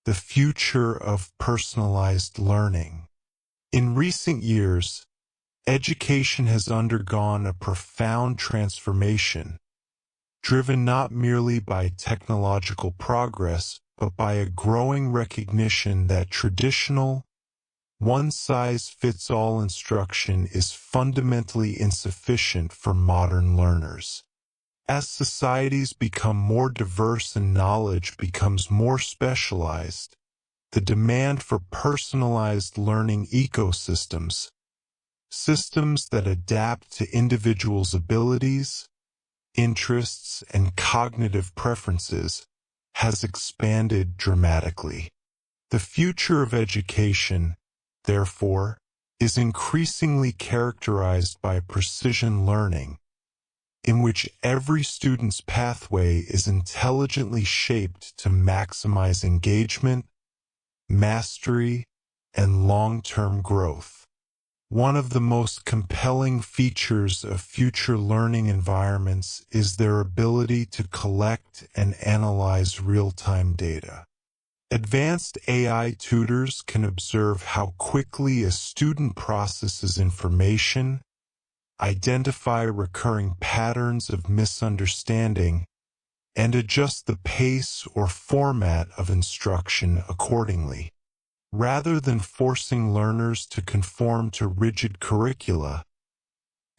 the future of personalized learning. In recent years, education has undergone a profound transformation, driven not merely by technological progress, but by a growing recognition that traditional, one-size-fits-all instruction is fundamentally insufficient for modern learners. As societies become more diverse and knowledge becomes more specialized, the demand for personalized learning ecosystems, systems that adapt to individuals' abilities, interests, and cognitive preferences, has expanded dramatically. The future of education, therefore, is increasingly characterized by precision learning, in which every student's pathway is intelligently shaped to maximize engagement, mastery, and long-term growth. One of the most compelling features of future learning environments is their ability to collect and analyze real-time data. Advanced AI tutors can observe how quickly a student processes information, identify recurring patterns of misunderstanding, and adjust the pace or format of instruction accordingly. Rather than forcing learners to conform to rigid curricula,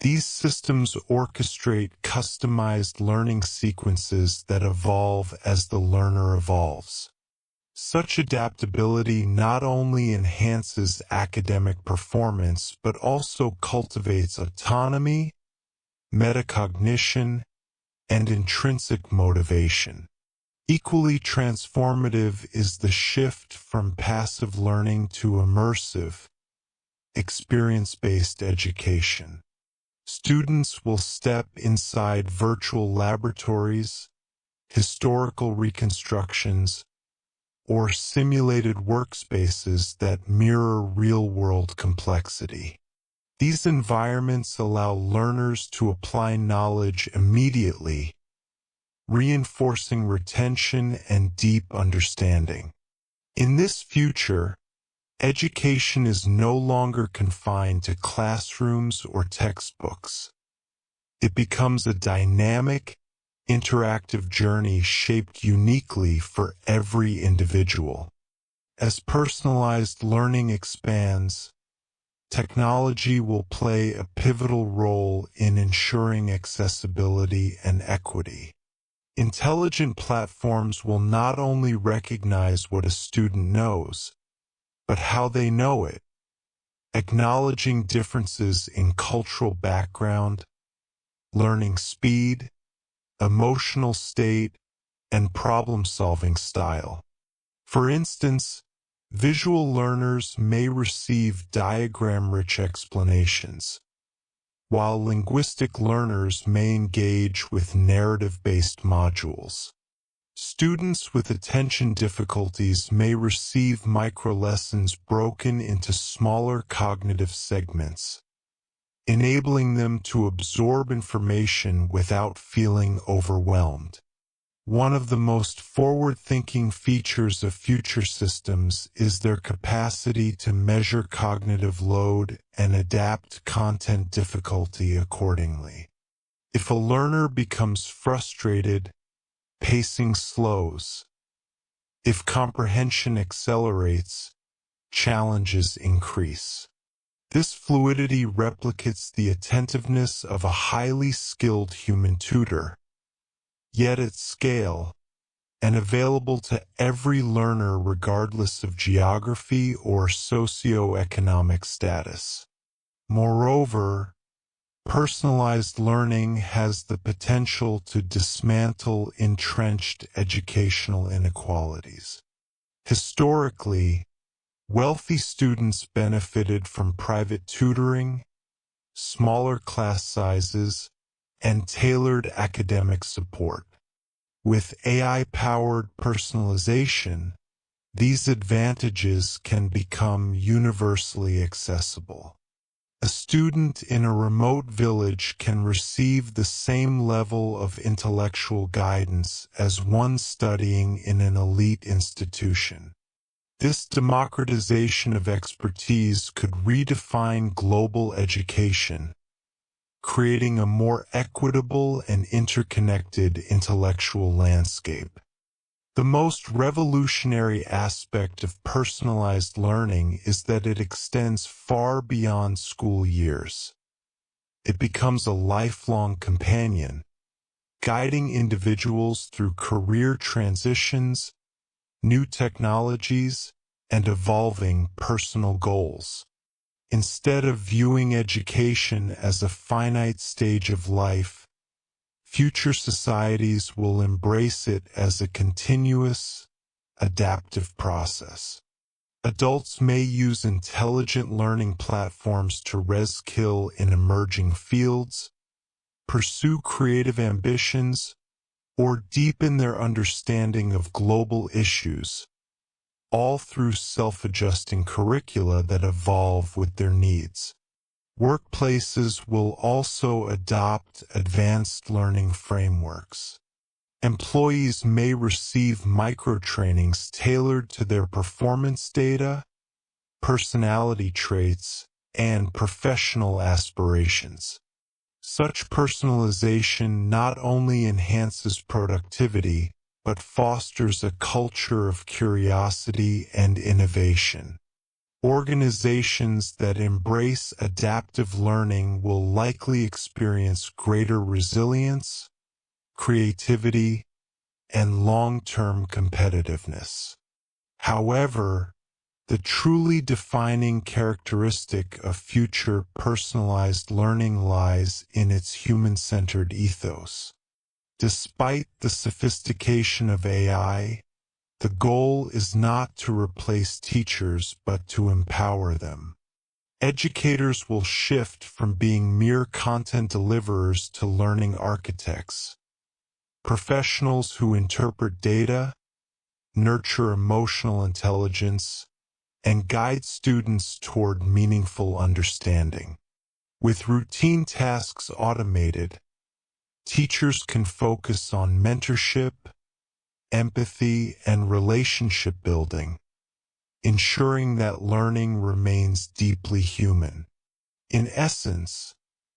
these systems orchestrate customized learning sequences that evolve as the learner evolves. Such adaptability not only enhances academic performance but also cultivates autonomy, metacognition, and intrinsic motivation. Equally transformative is the shift from passive learning to immersive, experience-based education. Students will step inside virtual laboratories, historical reconstructions, or simulated workspaces that mirror real-world complexity. These environments allow learners to apply knowledge immediately, reinforcing retention and deep understanding. In this future, education is no longer confined to classrooms or textbooks. It becomes a dynamic, interactive journey shaped uniquely for every individual. As personalized learning expands, technology will play a pivotal role in ensuring accessibility and equity. Intelligent platforms will not only recognize what a student knows, but how they know it, acknowledging differences in cultural background, learning speed, emotional state, and problem-solving style. For instance, visual learners may receive diagram-rich explanations, while linguistic learners may engage with narrative-based modules. Students with attention difficulties may receive microlessons broken into smaller cognitive segments, enabling them to absorb information without feeling overwhelmed. One of the most forward-thinking features of future systems is their capacity to measure cognitive load and adapt content difficulty accordingly. If a learner becomes frustrated, pacing slows. If comprehension accelerates, challenges increase. This fluidity replicates the attentiveness of a highly skilled human tutor, yet at scale, and available to every learner regardless of geography or socioeconomic status. Moreover, personalized learning has the potential to dismantle entrenched educational inequalities. Historically, wealthy students benefited from private tutoring, smaller class sizes, and tailored academic support. With AI-powered personalization, these advantages can become universally accessible. A student in a remote village can receive the same level of intellectual guidance as one studying in an elite institution. This democratization of expertise could redefine global education, creating a more equitable and interconnected intellectual landscape. The most revolutionary aspect of personalized learning is that it extends far beyond school years. It becomes a lifelong companion, guiding individuals through career transitions, new technologies, and evolving personal goals. Instead of viewing education as a finite stage of life, future societies will embrace it as a continuous, adaptive process. Adults may use intelligent learning platforms to reskill in emerging fields, pursue creative ambitions, or deepen their understanding of global issues, all through self-adjusting curricula that evolve with their needs. Workplaces will also adopt advanced learning frameworks. Employees may receive micro-trainings tailored to their performance data, personality traits, and professional aspirations. Such personalization not only enhances productivity, but fosters a culture of curiosity and innovation. Organizations that embrace adaptive learning will likely experience greater resilience, creativity, and long-term competitiveness. However, the truly defining characteristic of future personalized learning lies in its human-centered ethos. Despite the sophistication of AI, the goal is not to replace teachers but to empower them. Educators will shift from being mere content deliverers to learning architects, professionals who interpret data, nurture emotional intelligence, and guide students toward meaningful understanding. With routine tasks automated, teachers can focus on mentorship, empathy, and relationship building, ensuring that learning remains deeply human. In essence,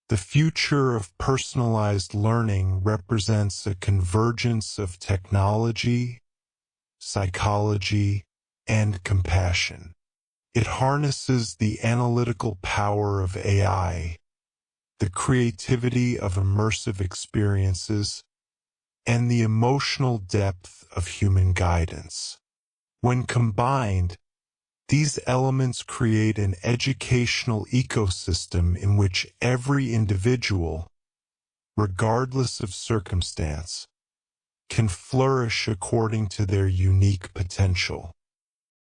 the future of personalized learning represents a convergence of technology, psychology, and compassion. It harnesses the analytical power of AI, the creativity of immersive experiences, and the emotional depth of human guidance. When combined, these elements create an educational ecosystem in which every individual, regardless of circumstance, can flourish according to their unique potential.